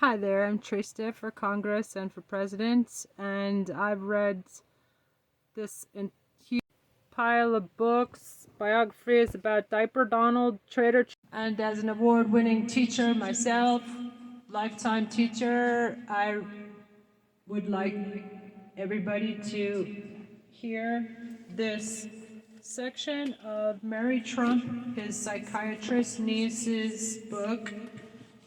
Hi there, I'm Trista for Congress and for President, and I've read this huge pile of books, biographies about Diaperdon, and as an award-winning teacher myself, lifetime teacher, I would like everybody to hear this section of Mary Trump, his psychiatrist niece's book,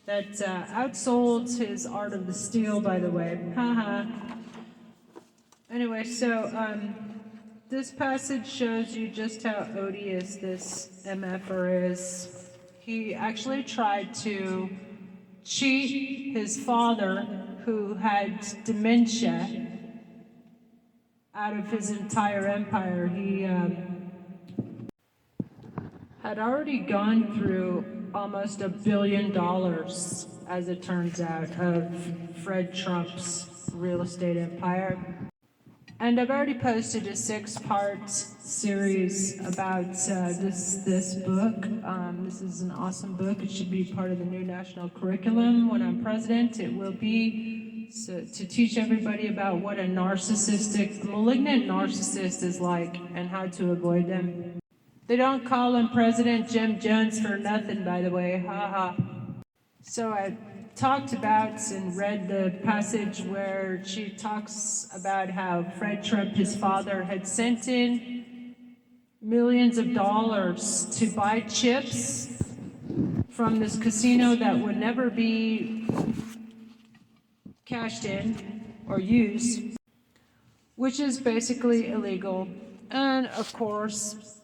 that outsold his Art of the Steal, by the way. Haha. Anyway, so this passage shows you just how odious this MFer is. He actually tried to cheat his father, who had dementia, out of his entire empire. He had already gone through almost $1 billion, as it turns out, of Fred Trump's real estate empire. And I've already posted a 6-part series about this book. This is an awesome book. It should be part of the new national curriculum when I'm president. It will be to teach everybody about what a malignant narcissist is like and how to avoid them. They don't call him President Jim Jones for nothing, by the way, haha. So I talked about and read the passage where she talks about how Fred Trump, his father, had sent in millions of dollars to buy chips from this casino that would never be cashed in or used, which is basically illegal. And of course,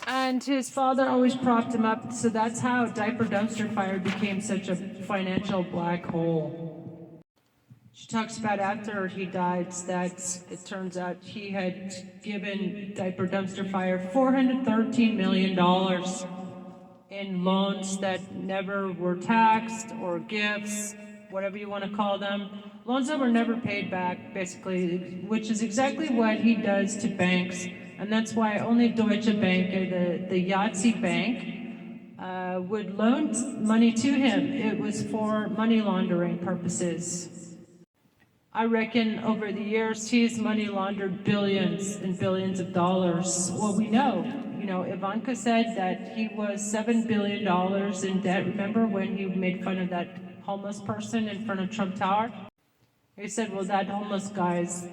and his father always propped him up, so that's how Diaper Dumpster Fire became such a financial black hole. She talks about after he died that it turns out he had given Diaper Dumpster Fire $413 million in loans that never were taxed, or gifts, whatever you want to call them. Loans that were never paid back, basically, which is exactly what he does to banks. And that's why only Deutsche Bank, or the Yahtzee Bank, would loan money to him. It was for money laundering purposes. I reckon over the years he's money laundered billions and billions of dollars. Well, we know, Ivanka said that he was $7 billion in debt. Remember when he made fun of that homeless person in front of Trump Tower? He said, well, that homeless guy's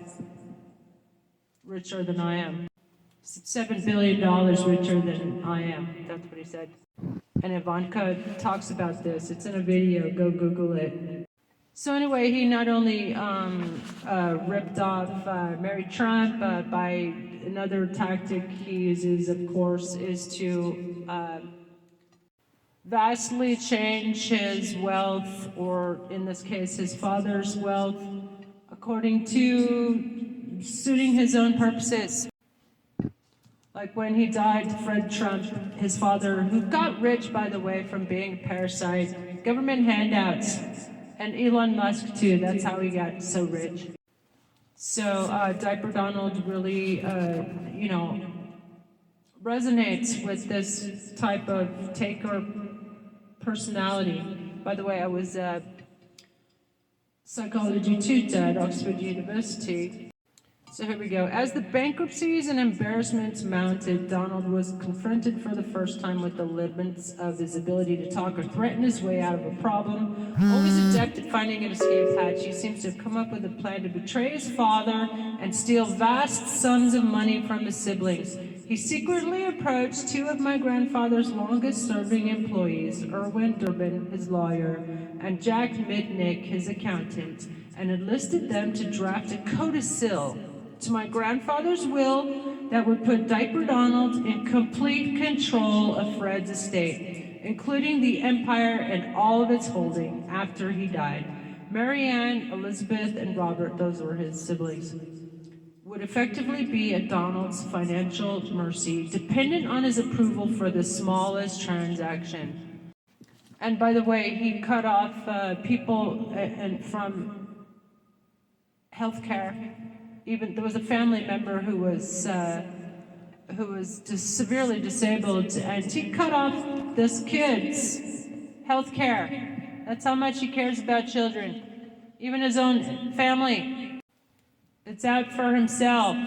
richer than I am. $7 billion richer than I am. That's what he said. And Ivanka talks about this. It's in a video. Go Google it. So anyway, he not only ripped off Mary Trump by another tactic he uses, of course, is to vastly change his wealth, or in this case, his father's wealth, according to suiting his own purposes. Like when he died, Fred Trump, his father, who got rich, by the way, from being a parasite, government handouts, and Elon Musk too, that's how he got so rich. So Diaper Donald really, resonates with this type of taker personality. By the way, I was a psychology tutor at Oxford University. So here we go. As the bankruptcies and embarrassments mounted, Donald was confronted for the first time with the limits of his ability to talk or threaten his way out of a problem. Always adept at finding an escape hatch, he seems to have come up with a plan to betray his father and steal vast sums of money from his siblings. He secretly approached 2 of my grandfather's longest-serving employees, Erwin Durbin, his lawyer, and Jack Mitnick, his accountant, and enlisted them to draft a codicil to my grandfather's will that would put Diaper Donald in complete control of Fred's estate, including the empire and all of its holding after he died. Mary Ann, Elizabeth, and Robert, those were his siblings, would effectively be at Donald's financial mercy, dependent on his approval for the smallest transaction. And by the way, he cut off people from healthcare. Even there was a family member who was severely disabled, and he cut off this kid's health care That's how much he cares about children. Even his own family. It's out for himself.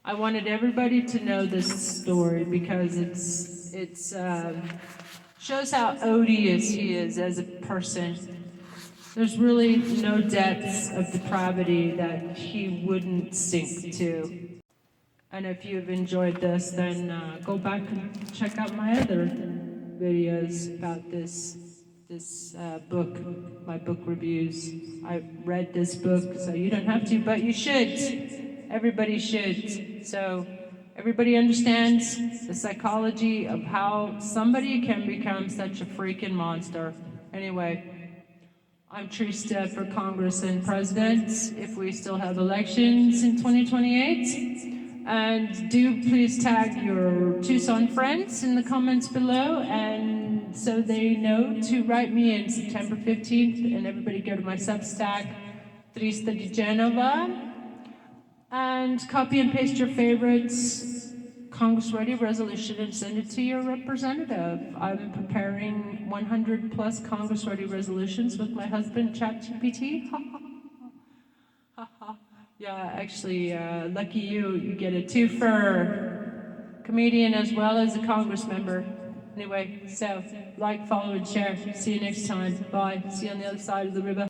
I wanted everybody to know this story because it's shows how odious he is as a person. There's really no depths of depravity that he wouldn't sink to. And if you've enjoyed this, then go back and check out my other videos about this book, my book reviews. I read this book, so you don't have to, but you should. Everybody should. So everybody understands the psychology of how somebody can become such a freaking monster. Anyway, I'm Trista for Congress and President, if we still have elections in 2028. And do please tag your Tucson friends in the comments below, and so they know to write me in September 15th, and everybody go to my Substack, Trista di Genova, and copy and paste your favorites Congress Ready resolution and send it to your representative. I'm preparing 100 plus Congress Ready resolutions with my husband, ChatGPT. Yeah, actually, lucky you, you get a twofer, comedian as well as a Congress member. Anyway, so like, follow, and share. See you next time. Bye. See you on the other side of the river.